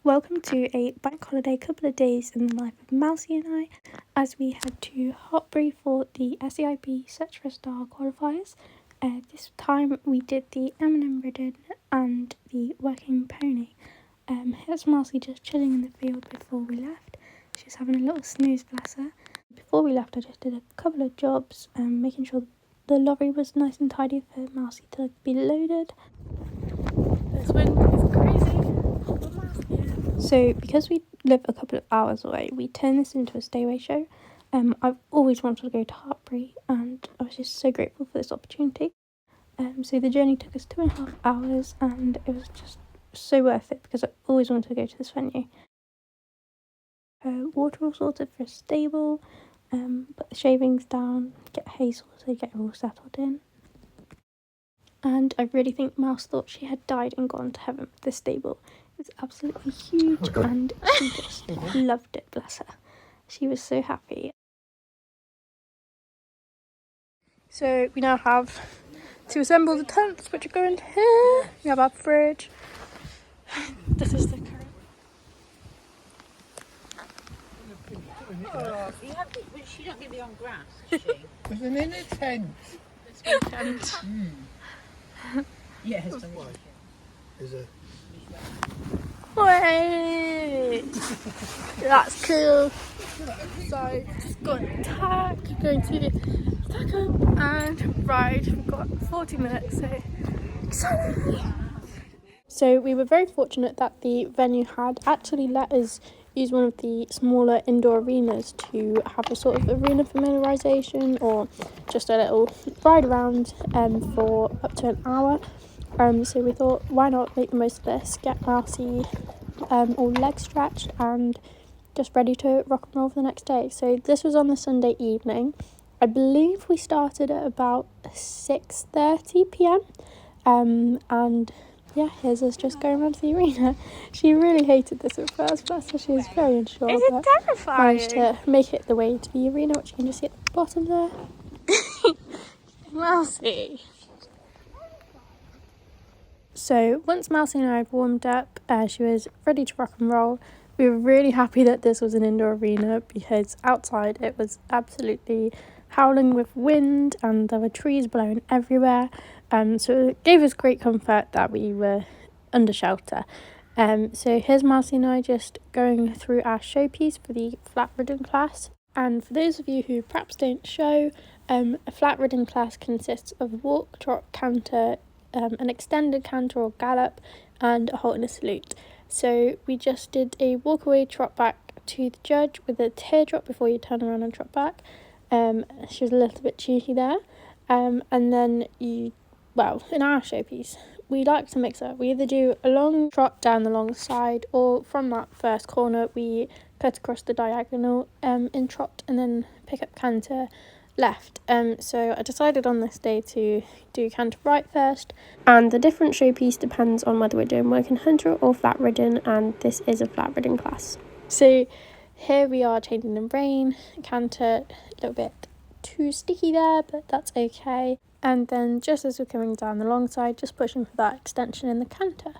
Welcome to a bank holiday couple of days in the life of Mousie and I, as we head to Loughborough for the SEIB Search for a Star qualifiers. This time we did the M&M Ridden and the Working Pony. Here's Mousie just chilling in the field before we left. She's having a little snooze, bless her. Before we left I just did a couple of jobs, making sure the lorry was nice and tidy for Mousie to be loaded. This wind is crazy. So because we live a couple of hours away, we turned this into a stay-away show. I've always wanted to go to Loughborough and I was just so grateful for this opportunity. So the journey took us 2.5 hours and it was just so worth it because I always wanted to go to this venue. Water all sorted for a stable, put the shavings down, get hay sorted, get it all settled in. And I really think Mouse thought she had died and gone to heaven with this stable. It was absolutely huge and she just loved it, bless her. She was so happy. So we now have to assemble the tents which are going here. We have our fridge. This is the current. Oh, she don't give me on grass, is she? There's an inner tent. This weekend. Yes. Is a Wait! That's cool. So just got tack, going to tack up and ride. We've got 40 minutes, so excited. So we were very fortunate that the venue had actually let us use one of the smaller indoor arenas to have a sort of arena familiarisation or just a little ride around for up to an hour. So we thought, why not make the most of this, get Mousie all leg stretched and just ready to rock and roll for the next day. So this was on the Sunday evening. I believe we started at about 6:30 p.m. And yeah, here's us just going around to the arena. She really hated this at first, bless her, she was very unsure. Is it terrifying? Managed to make it the way to the arena, which you can just see at the bottom there. Mousie. So once Mousie and I had warmed up, she was ready to rock and roll. We were really happy that this was an indoor arena because outside it was absolutely howling with wind and there were trees blowing everywhere. So it gave us great comfort that we were under shelter. So here's Mousie and I just going through our showpiece for the flat ridden class. And for those of you who perhaps don't show, a flat ridden class consists of walk, trot, canter, an extended canter or gallop, and a halt and a salute. So we just did a walk away, trot back to the judge with a teardrop before you turn around and trot back. She was a little bit cheeky there. And then in our showpiece, we like to mix up. We either do a long trot down the long side, or from that first corner we cut across the diagonal in trot and then pick up canter left. So I decided on this day to do canter right first, and the different showpiece depends on whether we're doing working hunter or flat ridden, and this is a flat ridden class. So here we are changing in rain, canter a little bit too sticky there, but that's okay. And then just as we're coming down the long side, just pushing for that extension in the canter.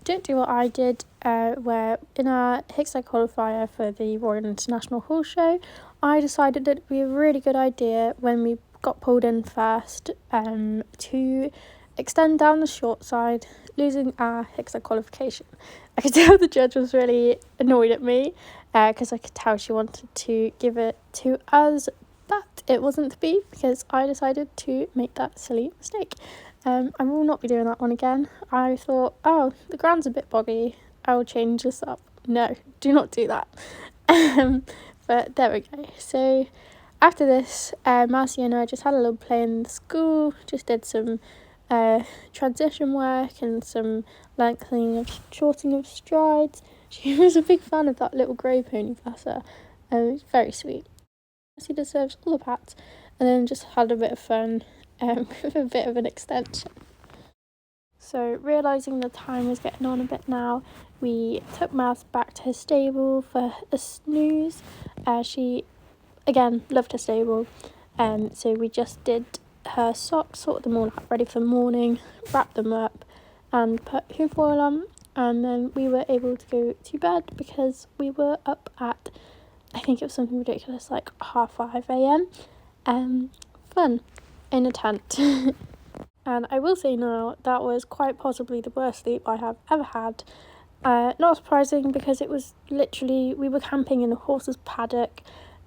Don't do what I did, where in our Hickside qualifier for the Royal International Hall Show, I decided that it would be a really good idea when we got pulled in first to extend down the short side, losing our Hickside qualification. I could tell the judge was really annoyed at me because I could tell she wanted to give it to us, but it wasn't to be because I decided to make that silly mistake. I will not be doing that one again. I thought, oh, the ground's a bit boggy, I will change this up. No, do not do that. But there we go. So after this, Mousie and I just had a little play in the school, just did some transition work and some lengthening of shortening of strides. She was a big fan of that little grey pony, bless her. It was very sweet. She deserves all the pats, and then just had a bit of fun with a bit of an extension. So realising the time was getting on a bit now, we took Mouse back to her stable for a snooze. She again loved her stable, so we just did her socks, sorted them all out ready for morning, wrapped them up and put hoof oil on, and then we were able to go to bed because we were up at, I think it was something ridiculous like 5:30 a.m. Fun in a tent. And I will say now, that was quite possibly the worst sleep I have ever had. Not surprising, because it was literally, we were camping in a horse's paddock,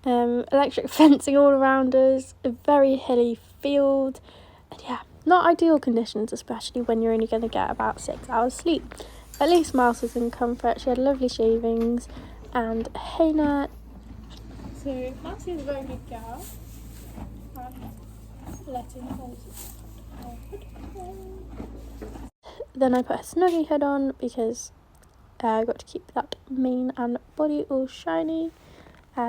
electric fencing all around us, a very hilly field, and yeah, not ideal conditions, especially when you're only going to get about 6 hours sleep. At least Mouse was in comfort. She had lovely shavings and a hay net. So Mousie is a very good girl. Then I put her snuggie hood on because I got to keep that mane and body all shiny.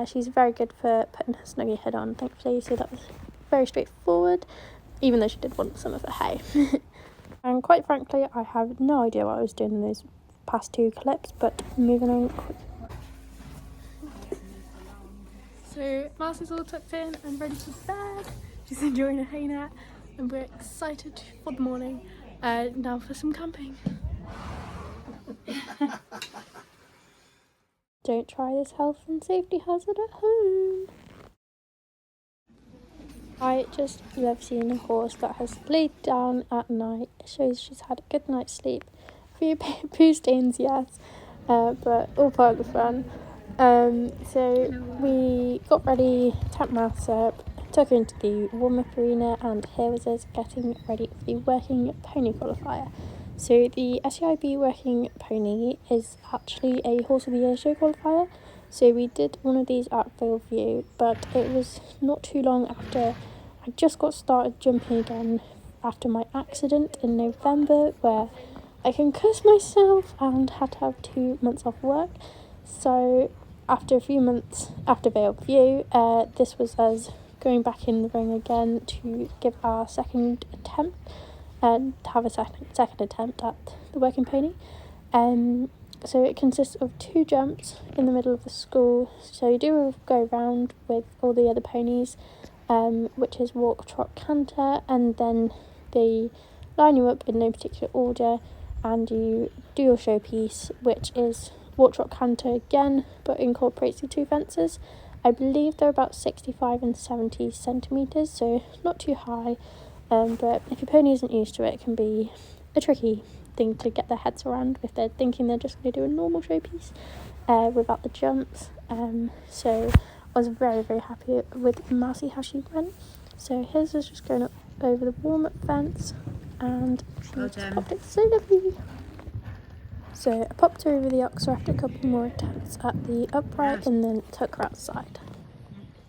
She's very good for putting her snuggie hood on, thankfully, so that was very straightforward, even though she did want some of her hay. And quite frankly, I have no idea what I was doing in those past 2 clips, but moving on quick. So Mouse is all tucked in and ready for bed. She's enjoying her hay net, and we're excited for the morning. Now for some camping. Don't try this health and safety hazard at home. I just love seeing a horse that has laid down at night. It shows she's had a good night's sleep. A few poo stains, yes, but all part of the fun. So we got ready, tapped Mouse up, took her into the warm-up arena, and here was us getting ready for the working pony qualifier. So the SEIB working pony is actually a Horse of the Year show qualifier. So we did one of these at View, but it was not too long after I just got started jumping again after my accident in November, where I concussed myself and had to have 2 months off work. So after a few months after View, this was us going back in the ring again to give our second attempt and have a second attempt at the working pony. So it consists of 2 jumps in the middle of the school. So you do a go round with all the other ponies, which is walk, trot, canter, and then they line you up in no particular order, and you do your showpiece, which is walk, trot, canter again, but incorporates the 2 fences. I believe they're about 65 and 70 centimetres, so not too high, but if your pony isn't used to it, it can be a tricky thing to get their heads around if they're thinking they're just going to do a normal showpiece without the jumps. So I was very, very happy with Mousie, how she went. So hers is just going up over the warm-up fence, and she popped it so lovely. So I popped her over the oxer after a couple more attempts at the upright, and then took her outside.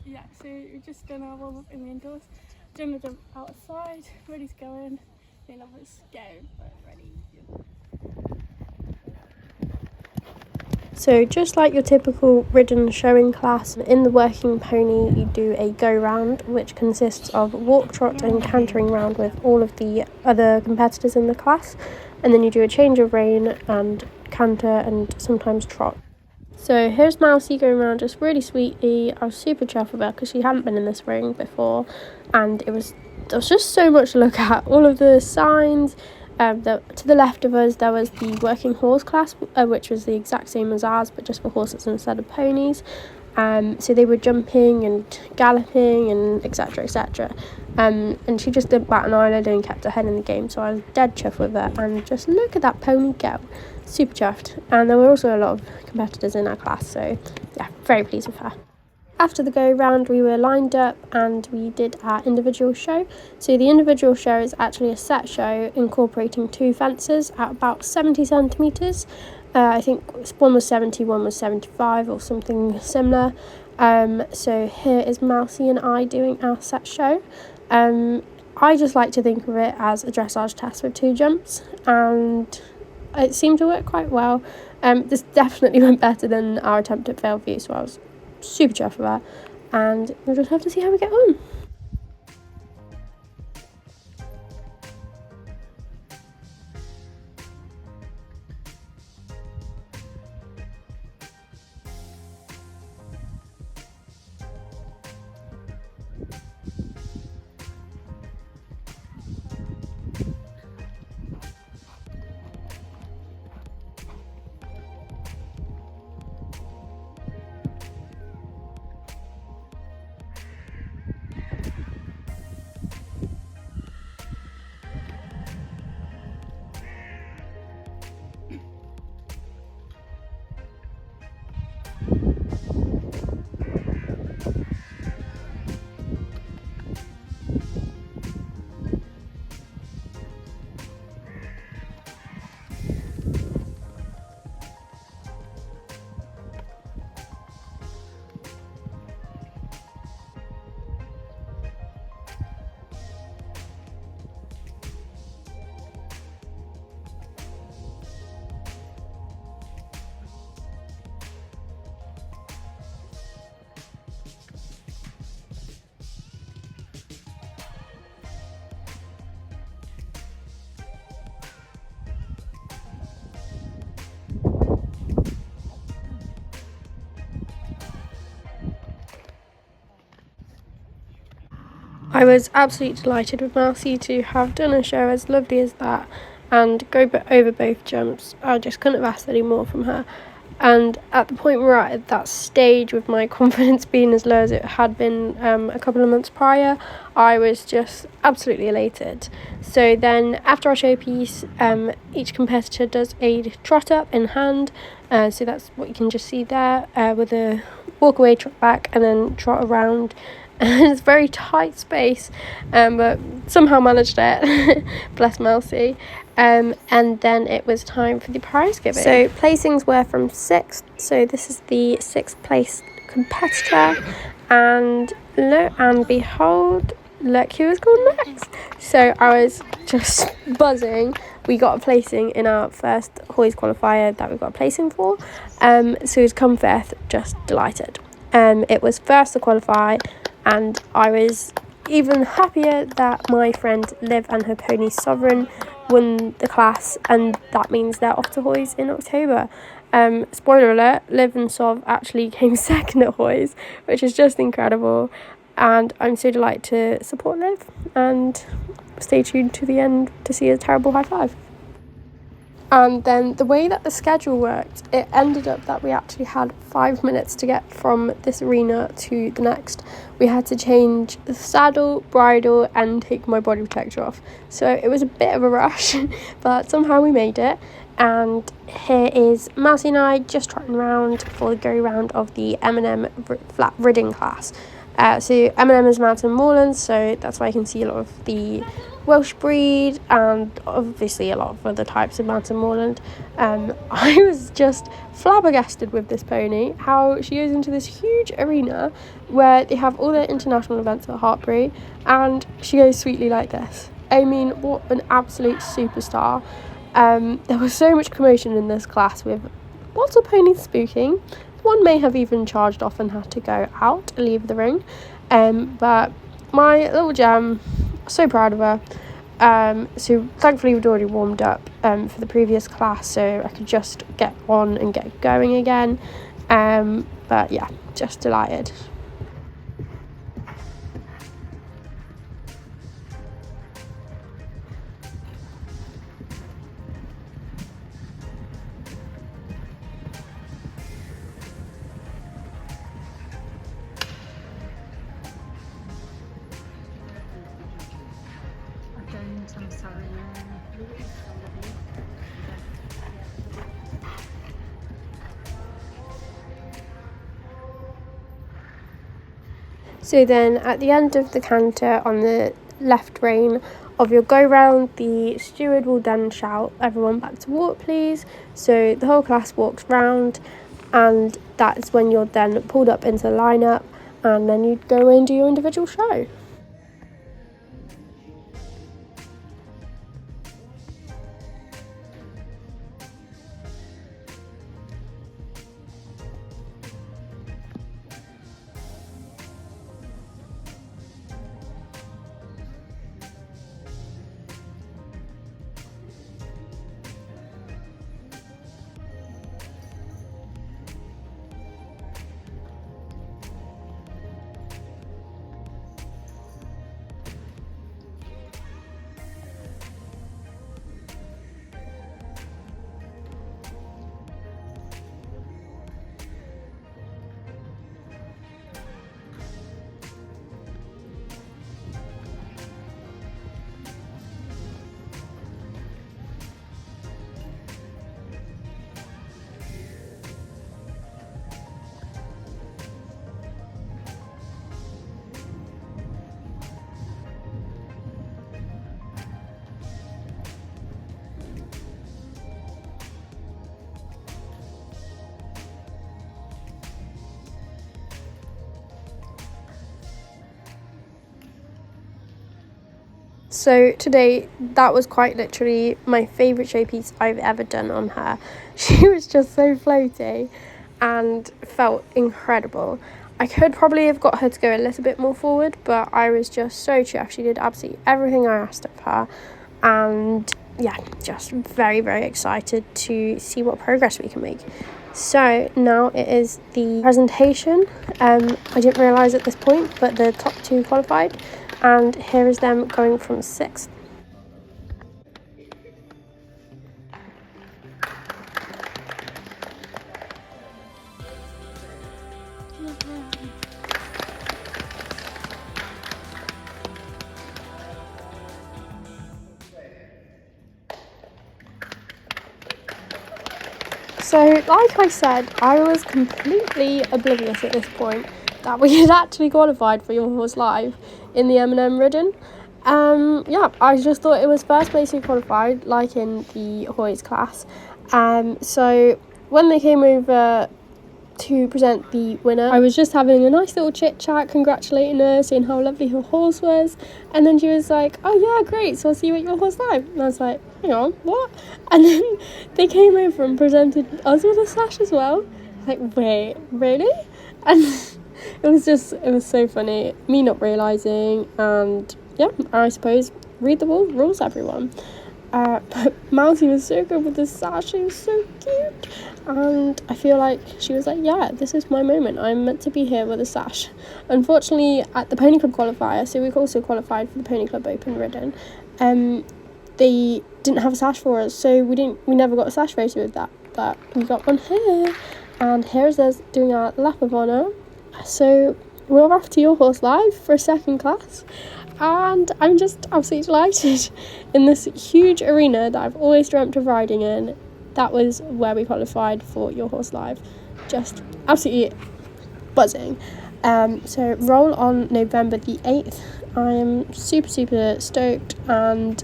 Yeah, so we're just going to warm up in the indoors, doing the jump outside, ready to go in. They love us scared, but ready. So just like your typical ridden showing class, in the working pony you do a go round, which consists of walk, trot and cantering round with all of the other competitors in the class, and then you do a change of rein and canter and sometimes trot. So here's Mousie going around just really sweetly. I was super chuffed with her because she hadn't been in this ring before, and there was just so much to look at. All of the signs. To the left of us there was the working horse class, which was the exact same as ours, but just for horses instead of ponies. So they were jumping and galloping and etc, etc. And she just didn't bat an eyelid and kept her head in the game, so I was dead chuffed with her. And just look at that pony go, super chuffed. And there were also a lot of competitors in our class, so yeah, very pleased with her. After the go round we were lined up and we did our individual show. So the individual show is actually a set show incorporating 2 fences at about 70 centimetres. I think one was 70, one was 75 or something similar. So here is Mousie and I doing our set show. I just like to think of it as a dressage test with 2 jumps, and it seemed to work quite well. This definitely went better than our attempt at View, so I was super chuffed with that, and we'll just have to see how we get on. I was absolutely delighted with Mousie to have done a show as lovely as that and go over both jumps. I just couldn't have asked any more from her. And at the point we're at that stage, with my confidence being as low as it had been a couple of months prior, I was just absolutely elated. So then after our showpiece, each competitor does a trot up in hand. So that's what you can just see there, with a walk away, trot back, and then trot around. It's a very tight space, but somehow managed it. Bless Mousie. And then it was time for the prize giving. So placings were from 6th. So this is the 6th place competitor, and lo and behold, look who was called next. So I was just buzzing. We got a placing in our first Hoys qualifier that we got a placing for. So he's come 5th, just delighted. It was first to qualify, and I was even happier that my friend Liv and her pony Sovereign won the class, and that means they're off to Hoys in October. Spoiler alert, Liv and Sov actually came 2nd at Hoys, which is just incredible, and I'm so delighted to support Liv, and stay tuned to the end to see a terrible high five. And then the way that the schedule worked, it ended up that we actually had 5 minutes to get from this arena to the next. We had to change the saddle, bridle, and take my body protector off. So it was a bit of a rush, but somehow we made it. And here is Mousie and I just trotting around for the go round of the M&M flat ridden class. So M&M is mountain moorlands, so that's why you can see a lot of the Welsh breed and obviously a lot of other types of mountain moorland. I was just flabbergasted with this pony, how she goes into this huge arena where they have all their international events at Hartbury, and she goes sweetly like this. I mean, what an absolute superstar. There was so much commotion in this class with lots of ponies spooking. One may have even charged off and had to go out and leave the ring. But my little gem, so proud of her. So thankfully we'd already warmed up for the previous class, so I could just get on and get going again. But yeah, just delighted. So then at the end of the canter on the left rein of your go round, the steward will then shout, "Everyone back to walk please." So the whole class walks round, and that's when you're then pulled up into the lineup, and then you go and do your individual show. So today, that was quite literally my favourite showpiece I've ever done on her. She was just so floaty and felt incredible. I could probably have got her to go a little bit more forward, but I was just so chuffed. She did absolutely everything I asked of her, and yeah, just very, very excited to see what progress we can make. So now it is the presentation. I didn't realise at this point, but the top 2 qualified. and here is them going from 6th. So, like I said, I was completely oblivious at this point that we had actually qualified for Your Horse Live in the M&M Ridden. Yeah, I just thought it was first place who qualified, like in the Hoys class. So when they came over to present the winner, I was just having a nice little chit chat, congratulating her, saying how lovely her horse was, and then she was like, oh yeah, great, so I'll see you at Your Horse Live. And I was like, hang on, what? And then they came over and presented us with a sash as well. Like, wait, really? And it was so funny, me not realising, and yeah, I suppose read the rules, everyone. But Mousie was so good with the sash, she was so cute, and I feel like she was like, yeah, this is my moment, I'm meant to be here with a sash. Unfortunately, at the Pony Club qualifier, so we also qualified for the Pony Club Open Ridden, they didn't have a sash for us, so we never got a sash race with that, but we got one here, and here is us doing our lap of honour. So we're off to Your Horse Live for a second class, and I'm just absolutely delighted. In this huge arena that I've always dreamt of riding in, that was where we qualified for Your Horse Live. Just absolutely buzzing. So roll on November the 8th. I am super stoked, and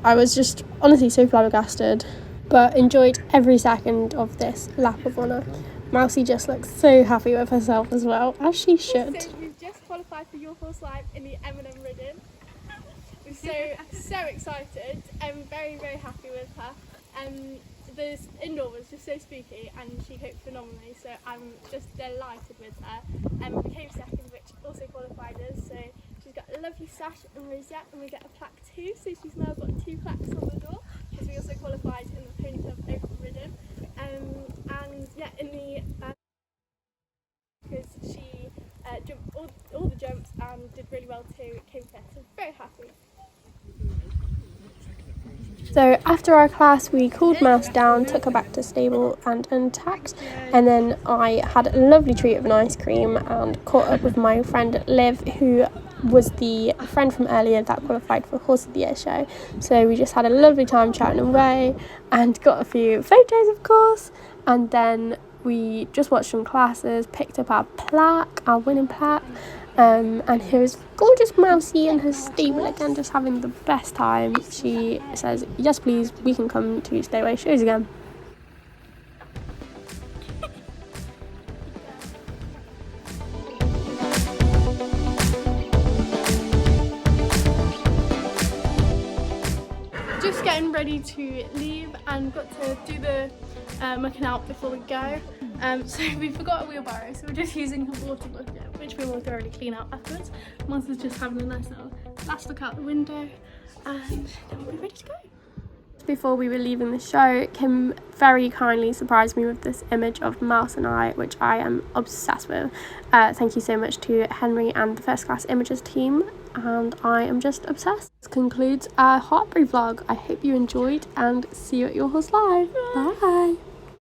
I was just honestly so flabbergasted, but enjoyed every second of this lap of honour. Mousie just looks so happy with herself as well, as she should. So we've just qualified for Your Horse Live in the M&M Ridden. We're so excited. I'm very happy with her. The indoor was just so spooky, and she coped phenomenally, so I'm just delighted with her. We came second, which also qualified us, so she's got a lovely sash and rosette, and we get a plaque too, so she's now got 2 plaques on the door, because we also qualified in the Pony Club Open Ridden. And yeah, in the because she jumped all the jumps and did really well too, came fifth, so very happy. So after our class, we cooled Mouse down, took her back to stable and untacked, and then I had a lovely treat of an ice cream and caught up with my friend Liv, who was the friend from earlier that qualified for Horse of the Year show. So we just had a lovely time chatting away and got a few photos, of course, and then we just watched some classes, picked up our plaque, our winning plaque, and here's gorgeous Mousie in her stable again, just having the best time. She says, yes please, we can come to Stay Away shows again. Just getting ready to leave and got to do the mucking out before we go. So we forgot a wheelbarrow, so we're just using the water bucket, which we will thoroughly clean out afterwards. Monster's just having a nice little last look out the window, and then we'll be ready to go. Before we were leaving the show, Kim very kindly surprised me with this image of Mouse and I, which I am obsessed with. Thank you so much to Henry and the First Class Images team, and I am just obsessed. This concludes our Heartbreak vlog. I hope you enjoyed, and see you at Your Horse Live. Bye!